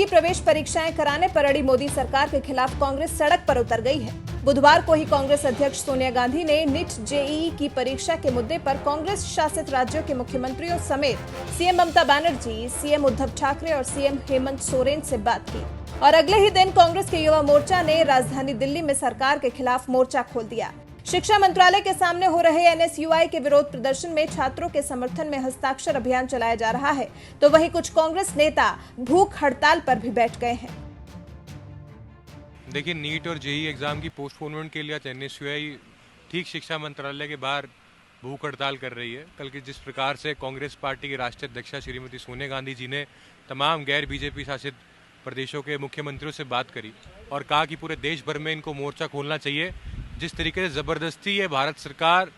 की प्रवेश परीक्षाएं कराने पर अड़ी मोदी सरकार के खिलाफ कांग्रेस सड़क पर उतर गई है। बुधवार को ही कांग्रेस अध्यक्ष सोनिया गांधी ने नीट जेईई की परीक्षा के मुद्दे पर कांग्रेस शासित राज्यों के मुख्यमंत्रियों समेत सीएम ममता बनर्जी, सीएम उद्धव ठाकरे और सीएम हेमंत सोरेन से बात की और अगले ही दिन कांग्रेस के युवा मोर्चा ने राजधानी दिल्ली में सरकार के खिलाफ मोर्चा खोल दिया। शिक्षा मंत्रालय के सामने हो रहे एनएसयूआई के विरोध प्रदर्शन में छात्रों के समर्थन में हस्ताक्षर अभियान चलाया जा रहा है, तो वहीं कुछ कांग्रेस नेता भूख हड़ताल पर भी बैठ गए हैं। देखिए, नीट और जेईई एग्जाम की पोस्टपोनमेंट के लिए एनएसयूआई ठीक शिक्षा मंत्रालय के बाहर भूख हड़ताल कर रही है। कल की जिस प्रकार से कांग्रेस पार्टी की राष्ट्रीय अध्यक्षा श्रीमती सोनिया गांधी जी ने तमाम गैर बीजेपी शासित प्रदेशों के मुख्यमंत्रियों से बात करी और कहा कि पूरे देश भर में इनको मोर्चा खोलना चाहिए। जिस तरीके से ज़बरदस्ती ये भारत सरकार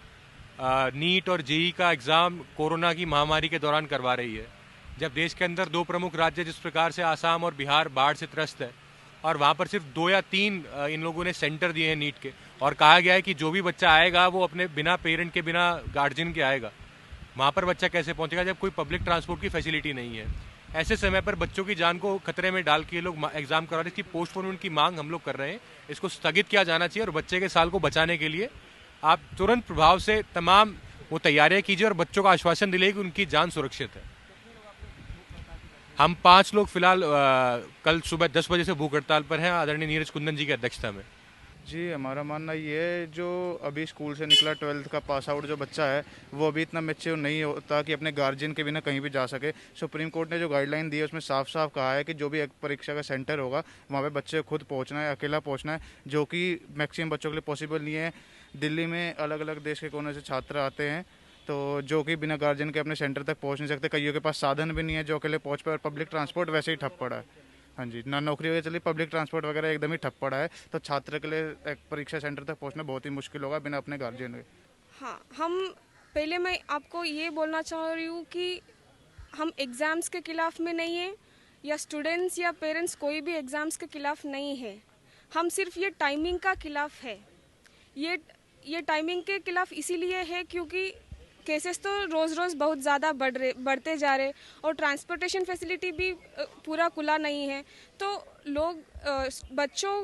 नीट और जेईई का एग्ज़ाम कोरोना की महामारी के दौरान करवा रही है, जब देश के अंदर दो प्रमुख राज्य जिस प्रकार से आसाम और बिहार बाढ़ से त्रस्त है और वहाँ पर सिर्फ 2 या 3 इन लोगों ने सेंटर दिए हैं नीट के, और कहा गया है कि जो भी बच्चा आएगा वो अपने बिना पेरेंट के, बिना गार्जियन के आएगा। वहाँ पर बच्चा कैसे पहुँचेगा जब कोई पब्लिक ट्रांसपोर्ट की फैसिलिटी नहीं है। ऐसे समय पर बच्चों की जान को खतरे में डाल के ये लोग एग्जाम करा रहे हैं। इसकी पोस्टपोनमेंट की मांग हम लोग कर रहे हैं। इसको स्थगित किया जाना चाहिए और बच्चे के साल को बचाने के लिए आप तुरंत प्रभाव से तमाम वो तैयारियां कीजिए और बच्चों का आश्वासन दिलाइए कि उनकी जान सुरक्षित है। हम 5 लोग फिलहाल कल सुबह 10 बजे से भूख हड़ताल पर हैं, आदरणीय नीरज कुंदन जी की अध्यक्षता में। जी, हमारा मानना ये है, जो अभी स्कूल से निकला 12th का पास आउट जो बच्चा है वो अभी इतना मैच्योर नहीं होता कि अपने गार्जियन के बिना कहीं भी जा सके। सुप्रीम कोर्ट ने जो गाइडलाइन दी है उसमें साफ साफ कहा है कि जो भी एक परीक्षा का सेंटर होगा वहाँ पे बच्चे खुद पहुँचना है, अकेला पहुँचना है, जो कि मैक्सिमम बच्चों के लिए पॉसिबल नहीं है। दिल्ली में अलग अलग देश के कोने से छात्र आते हैं तो जो कि बिना गार्जियन के अपने सेंटर तक पहुँच नहीं सकते। कईयों के पास साधन भी नहीं है जो अकेले पहुँच पाए, और पब्लिक ट्रांसपोर्ट वैसे ही ठप पड़ा है। हाँ जी, ना नौकरी वगैरह चली, पब्लिक ट्रांसपोर्ट वगैरह एकदम ही ठप पड़ा है, तो छात्र के लिए एक परीक्षा सेंटर तक पहुंचना बहुत ही मुश्किल होगा बिना अपने गार्जियन के। हाँ, मैं आपको ये बोलना चाह रही हूँ कि हम एग्ज़ाम्स के खिलाफ में नहीं है, या स्टूडेंट्स या पेरेंट्स कोई भी एग्ज़ाम्स के खिलाफ नहीं है। हम सिर्फ ये टाइमिंग का खिलाफ है। ये टाइमिंग के खिलाफ इसीलिए है क्योंकि केसेस तो रोज़ रोज़ बहुत ज़्यादा बढ़ते जा रहे, और ट्रांसपोर्टेशन फैसिलिटी भी पूरा खुला नहीं है। तो लोग बच्चों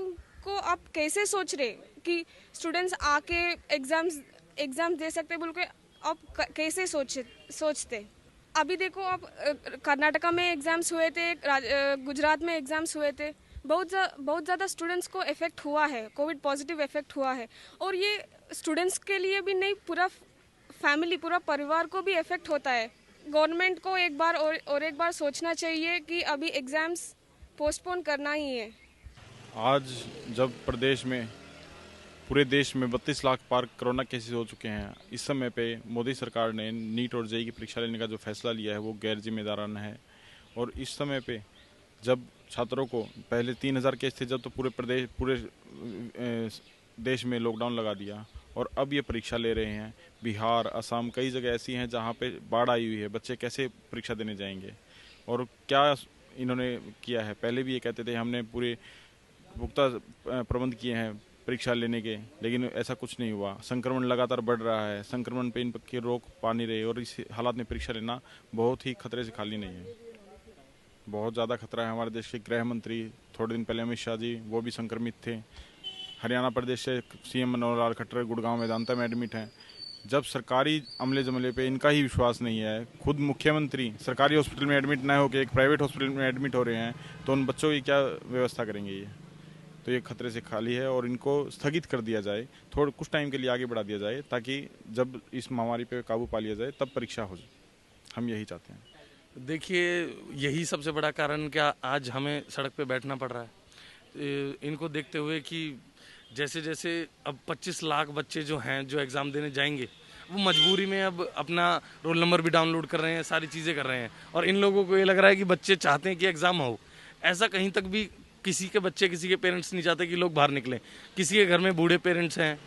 को आप कैसे सोच रहे कि स्टूडेंट्स आके एग्ज़ाम दे सकते बोल के आप कैसे सोचते। अभी देखो, आप कर्नाटका में एग्ज़ाम्स हुए थे, गुजरात में एग्ज़ाम्स हुए थे, बहुत ज़्यादा स्टूडेंट्स को इफ़ेक्ट हुआ है, कोविड पॉजिटिव इफ़ेक्ट हुआ है। और ये स्टूडेंट्स के लिए भी नहीं, पूरा फैमिली, पूरा परिवार को भी इफेक्ट होता है। गवर्नमेंट को एक बार सोचना चाहिए कि अभी एग्जाम्स पोस्टपोन करना ही है। आज जब पूरे देश में 32 लाख पार कोरोना केसेस हो चुके हैं, इस समय पे मोदी सरकार ने नीट और जेईई की परीक्षा लेने का जो फैसला लिया है वो गैर जिम्मेदाराना है। और इस समय पे जब छात्रों को पहले 3000 केस थे जब, तो पूरे देश में लॉकडाउन लगा दिया, और अब ये परीक्षा ले रहे हैं। बिहार, असम, कई जगह ऐसी हैं जहाँ पे बाढ़ आई हुई है। बच्चे कैसे परीक्षा देने जाएंगे? और क्या इन्होंने किया है? पहले भी ये कहते थे हमने पूरे पुख्ता प्रबंध किए हैं परीक्षा लेने के, लेकिन ऐसा कुछ नहीं हुआ। संक्रमण लगातार बढ़ रहा है, संक्रमण पे इनकी रोक पा नहीं रहे, और इस हालात में परीक्षा लेना बहुत ही खतरे से खाली नहीं है। बहुत ज़्यादा खतरा है। हमारे देश के गृह मंत्री थोड़े दिन पहले अमित शाह जी, वो भी संक्रमित थे। हरियाणा प्रदेश से सीएम मनोहर लाल खट्टर गुड़गांव मेदांता में एडमिट हैं। जब सरकारी अमले जमले पे इनका ही विश्वास नहीं है, खुद मुख्यमंत्री सरकारी हॉस्पिटल में एडमिट ना होकर एक प्राइवेट हॉस्पिटल में एडमिट हो रहे हैं, तो उन बच्चों की क्या व्यवस्था करेंगे? ये खतरे से खाली है, और इनको स्थगित कर दिया जाए, कुछ टाइम के लिए आगे बढ़ा दिया जाए, ताकि जब इस महामारी पे काबू पा लिया जाए तब परीक्षा हो जाए। हम यही चाहते हैं। देखिए, यही सबसे बड़ा कारण क्या आज हमें सड़क पे बैठना पड़ रहा है, इनको देखते हुए कि जैसे जैसे अब 25 लाख बच्चे जो हैं जो एग्ज़ाम देने जाएंगे, वो मजबूरी में अब अपना रोल नंबर भी डाउनलोड कर रहे हैं, सारी चीज़ें कर रहे हैं, और इन लोगों को ये लग रहा है कि बच्चे चाहते हैं कि एग्ज़ाम हो। ऐसा कहीं तक भी किसी के बच्चे, किसी के पेरेंट्स नहीं चाहते कि लोग बाहर निकलें। किसी के घर में बूढ़े पेरेंट्स हैं,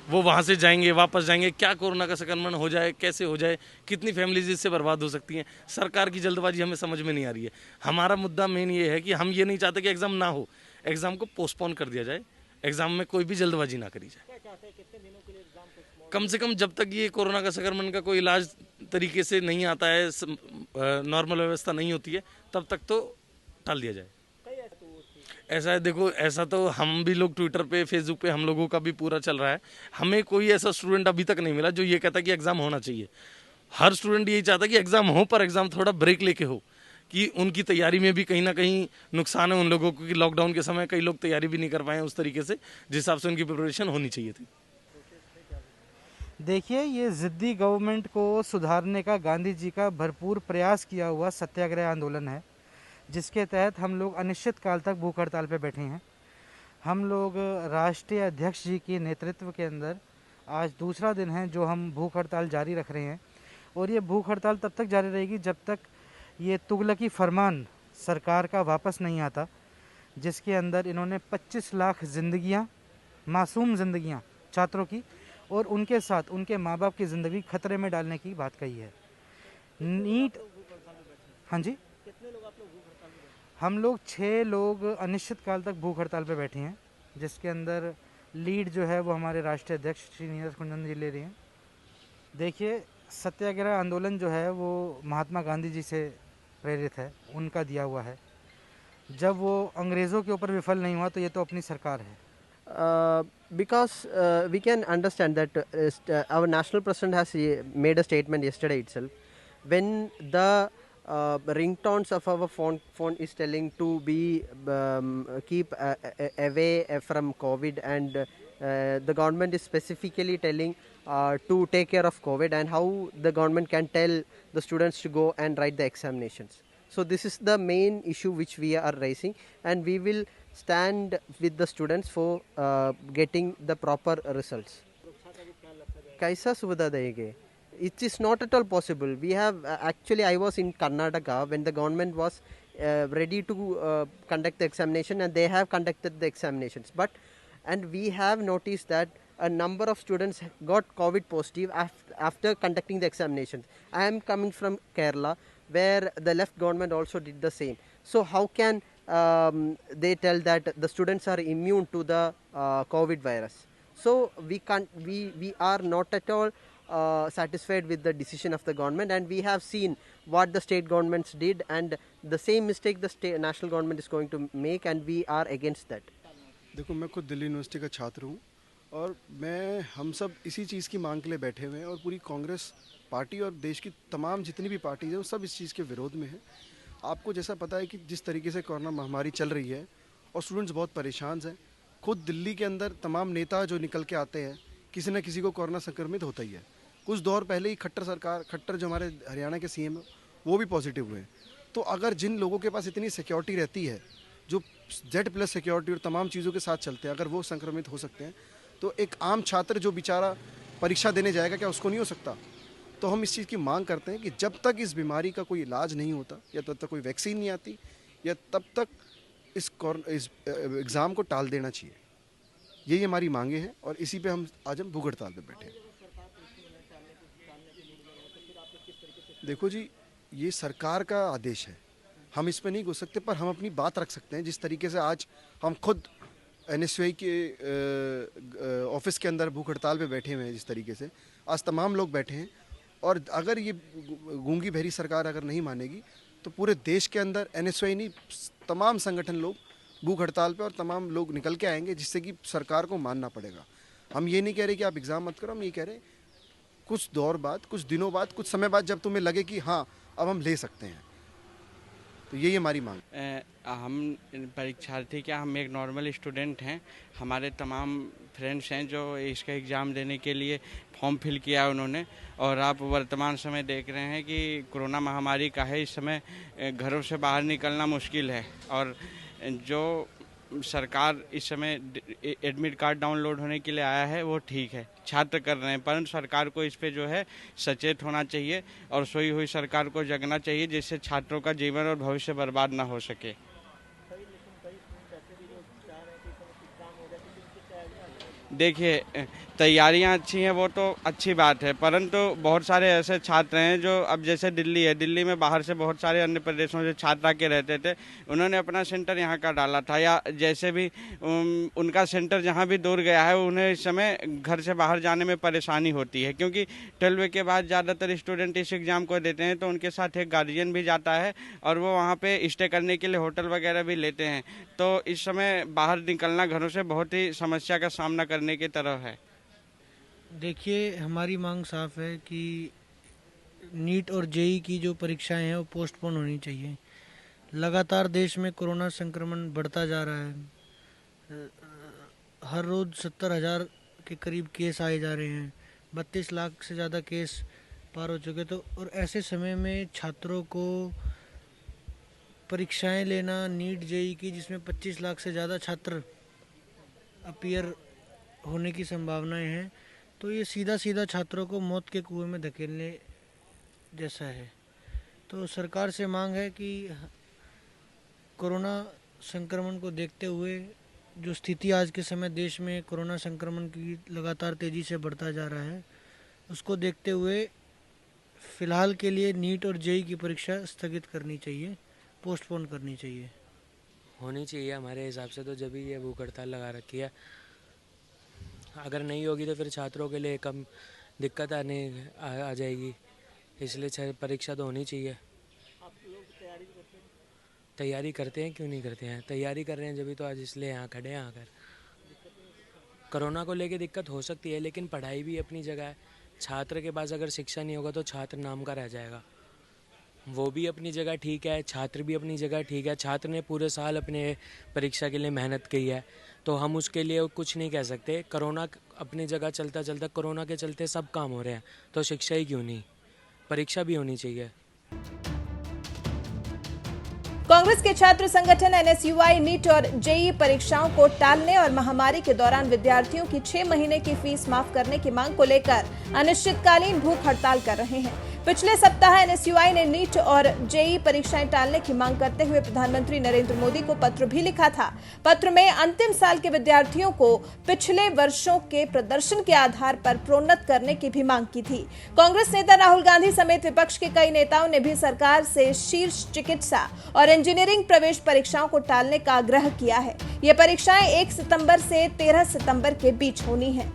वो वहाँ से जाएंगे, वापस जाएंगे, क्या कोरोना का संक्रमण हो जाए, कैसे हो जाए, कितनी फैमिलीज इससे बर्बाद हो सकती हैं। सरकार की जल्दबाजी हमें समझ में नहीं आ रही है। हमारा मुद्दा मेन ये है कि हम ये नहीं चाहते कि एग्ज़ाम ना हो, एग्ज़ाम को पोस्टपोन कर दिया जाए, एग्ज़ाम में कोई भी जल्दबाजी ना करी जाए। कम से कम जब तक ये कोरोना का संक्रमण का कोई इलाज तरीके से नहीं आता है, नॉर्मल व्यवस्था नहीं होती है, तब तक तो टाल दिया जाए। ऐसा है, देखो ऐसा तो हम भी लोग ट्विटर पे फेसबुक पे हम लोगों का भी पूरा चल रहा है। हमें कोई ऐसा स्टूडेंट अभी तक नहीं मिला जो ये कहता कि एग्ज़ाम होना चाहिए। हर स्टूडेंट यही चाहता कि एग्ज़ाम हो, पर एग्ज़ाम थोड़ा ब्रेक लेके हो, कि उनकी तैयारी में भी कहीं ना कहीं नुकसान है उन लोगों को, कि लॉकडाउन के समय कई लोग तैयारी भी नहीं कर पाए उस तरीके से जिस हिसाब से उनकी प्रिपरेशन होनी चाहिए थी। देखिए, ये ज़िद्दी गवर्नमेंट को सुधारने का गांधी जी का भरपूर प्रयास किया हुआ सत्याग्रह आंदोलन है, जिसके तहत हम लोग अनिश्चित काल तक भूख हड़ताल पर बैठे हैं। हम लोग राष्ट्रीय अध्यक्ष जी के नेतृत्व के अंदर आज दूसरा दिन है जो हम भूख हड़ताल जारी रख रहे हैं, और ये भूख हड़ताल तब तक जारी रहेगी जब तक ये तुगलकी फरमान सरकार का वापस नहीं आता, जिसके अंदर इन्होंने 25 लाख ज़िंदगियाँ, मासूम ज़िंदगियाँ छात्रों की और उनके साथ उनके माँ बाप की ज़िंदगी खतरे में डालने की बात कही है। नीट, हाँ जी, हम लोग 6 लोग अनिश्चित काल तक भूख हड़ताल पे बैठे हैं, जिसके अंदर लीड जो है वो हमारे राष्ट्रीय अध्यक्ष श्री नीरज कुंदन जी ले रहे हैं। देखिए, सत्याग्रह आंदोलन जो है वो महात्मा गांधी जी से प्रेरित है, उनका दिया हुआ है। जब वो अंग्रेज़ों के ऊपर विफल नहीं हुआ तो ये तो अपनी सरकार है। Because we can understand that our national president has made a statement yesterday itself. When the ringtones of our phone is telling to be keep away from COVID, and the government is specifically telling to take care of COVID, and how the government can tell the students to go and write the examinations. So this is the main issue which we are raising, and we will stand with the students for getting the proper results. कैसा सुविधा देंगे? It is not at all possible. We have actually, I was in Karnataka when the government was ready to conduct the examination, and they have conducted the examinations. And we have noticed that a number of students got COVID positive after conducting the examinations. I am coming from Kerala, where the left government also did the same. So how can they tell that the students are immune to the COVID virus? So we are not at all satisfied with the decision of the government, and we have seen what the state governments did, and the same mistake the national government is going to make, and we are against that. देखो, मैं खुद Delhi university का छात्र हूँ, और हम सब इसी चीज़ की मांग के लिए बैठे हुए हैं, और पूरी कांग्रेस पार्टी और देश की तमाम जितनी भी पार्टीज हैं वो सब इस चीज़ के विरोध में है। आपको जैसा पता है कि जिस तरीके से कोरोना महामारी चल रही है और स्टूडेंट्स बहुत परेशान हैं। खुद दिल्ली के अंदर तमाम नेता जो निकल के आते हैं, किसी न किसी को कोरोना संक्रमित होता ही है। कुछ दौर पहले ही खट्टर जो हमारे हरियाणा के सीएम हैं वो भी पॉजिटिव हुए। तो अगर जिन लोगों के पास इतनी सिक्योरिटी रहती है, जो Z+ सिक्योरिटी और तमाम चीज़ों के साथ चलते हैं, अगर वो संक्रमित हो सकते हैं तो एक आम छात्र जो बेचारा परीक्षा देने जाएगा, क्या उसको नहीं हो सकता? तो हम इस चीज़ की मांग करते हैं कि जब तक इस बीमारी का कोई इलाज नहीं होता, या तब तक कोई वैक्सीन नहीं आती, या तब तक इस एग्ज़ाम को टाल देना चाहिए। यही हमारी मांगे हैं, और इसी पे हम आज भूख हड़ताल पे बैठे हैं। देखो जी, ये सरकार का आदेश है, हम इस पे नहीं घुस सकते, पर हम अपनी बात रख सकते हैं। जिस तरीके से आज हम खुद NSUI के ऑफिस के अंदर भूख हड़ताल पे बैठे हुए हैं, जिस तरीके से आज तमाम लोग बैठे हैं, और अगर ये गूंगी बहरी सरकार अगर नहीं मानेगी तो पूरे देश के अंदर NSUI नहीं, तमाम संगठन लोग भूख हड़ताल पे और तमाम लोग निकल के आएंगे, जिससे कि सरकार को मानना पड़ेगा। हम ये नहीं कह रहे कि आप एग्ज़ाम मत करो, हम ये कह रहे कुछ दौर बाद, कुछ दिनों बाद, कुछ समय बाद जब तुम्हें लगे कि हाँ अब हम ले सकते हैं, तो यही हमारी मांग। हम परीक्षार्थी क्या, हम एक नॉर्मल स्टूडेंट हैं। हमारे तमाम फ्रेंड्स हैं जो इसका एग्ज़ाम देने के लिए फॉर्म फिल किया उन्होंने, और आप वर्तमान समय देख रहे हैं कि कोरोना महामारी का है, इस समय घरों से बाहर निकलना मुश्किल है, और जो सरकार इस समय एडमिट कार्ड डाउनलोड होने के लिए आया है वो ठीक है, छात्र कर रहे हैं, परंतु सरकार को इस पे जो है सचेत होना चाहिए, और सोई हुई सरकार को जगना चाहिए, जिससे छात्रों का जीवन और भविष्य बर्बाद ना हो सके। देखिए, तैयारियां अच्छी हैं वो तो अच्छी बात है, परंतु बहुत सारे ऐसे छात्र हैं जो अब जैसे दिल्ली है, दिल्ली में बाहर से बहुत सारे अन्य प्रदेशों से छात्र आके रहते थे, उन्होंने अपना सेंटर यहाँ का डाला था, या जैसे भी उनका सेंटर जहाँ भी दूर गया है उन्हें इस समय घर से बाहर जाने में परेशानी होती है, क्योंकि 12वीं के बाद ज़्यादातर स्टूडेंट इस एग्ज़ाम को देते हैं तो उनके साथ एक गार्जियन भी जाता है और वो वहाँ पे स्टे करने के लिए होटल वगैरह भी लेते हैं। तो इस समय बाहर निकलना घरों से बहुत ही समस्या का सामना करने की तरह है। देखिए, हमारी मांग साफ है कि नीट और जेई की जो परीक्षाएं हैं वो पोस्टपोन होनी चाहिए। लगातार देश में कोरोना संक्रमण बढ़ता जा रहा है। हर रोज़ 70,000 के करीब केस आए जा रहे हैं, 32 लाख से ज़्यादा केस पार हो चुके। तो और ऐसे समय में छात्रों को परीक्षाएं लेना नीट जेई की, जिसमें 25 लाख से ज़्यादा छात्र अपीयर होने की संभावनाएं हैं, तो ये सीधा सीधा छात्रों को मौत के कुएं में धकेलने जैसा है। तो सरकार से मांग है कि कोरोना संक्रमण को देखते हुए, जो स्थिति आज के समय देश में कोरोना संक्रमण की लगातार तेज़ी से बढ़ता जा रहा है, उसको देखते हुए फ़िलहाल के लिए नीट और जेई की परीक्षा स्थगित करनी चाहिए, पोस्टपोन करनी चाहिए। होनी चाहिए हमारे हिसाब से, तो जब भी ये भूख हड़ताल लगा रखी है, अगर नहीं होगी तो फिर छात्रों के लिए कम दिक्कत आ जाएगी, इसलिए परीक्षा तो होनी चाहिए। आप लोग तैयारी करते हैं, क्यों नहीं करते हैं, तैयारी कर रहे हैं जब तो आज इसलिए यहाँ खड़े हैं। आकर कोरोना को लेके दिक्कत हो सकती है, लेकिन पढ़ाई भी अपनी जगह है। छात्र के पास अगर शिक्षा नहीं होगा तो छात्र नाम का रह जाएगा। वो भी अपनी जगह ठीक है, छात्र भी अपनी जगह ठीक है। छात्र ने पूरे साल अपने परीक्षा के लिए मेहनत की है, तो हम उसके लिए कुछ नहीं कह सकते। कोरोना अपनी जगह चलता चलता, कोरोना के चलते सब काम हो रहे हैं, तो शिक्षा ही क्यों नहीं, परीक्षा भी होनी चाहिए। कांग्रेस के छात्र संगठन एनएसयूआई नीट और जेईई परीक्षाओं को टालने और महामारी के दौरान विद्यार्थियों की 6 महीने की फीस माफ करने की मांग को लेकर अनिश्चितकालीन भूख हड़ताल कर रहे हैं। पिछले सप्ताह एनएसयूआई ने नीट और जेईई परीक्षाएं टालने की मांग करते हुए प्रधानमंत्री नरेंद्र मोदी को पत्र भी लिखा था। पत्र में अंतिम साल के विद्यार्थियों को पिछले वर्षों के प्रदर्शन के आधार पर प्रोन्नत करने की भी मांग की थी। कांग्रेस नेता राहुल गांधी समेत विपक्ष के कई नेताओं ने भी सरकार से शीर्ष चिकित्सा और इंजीनियरिंग प्रवेश परीक्षाओं को टालने का आग्रह किया है। ये परीक्षाएं 1 सितंबर से 13 सितंबर के बीच होनी है।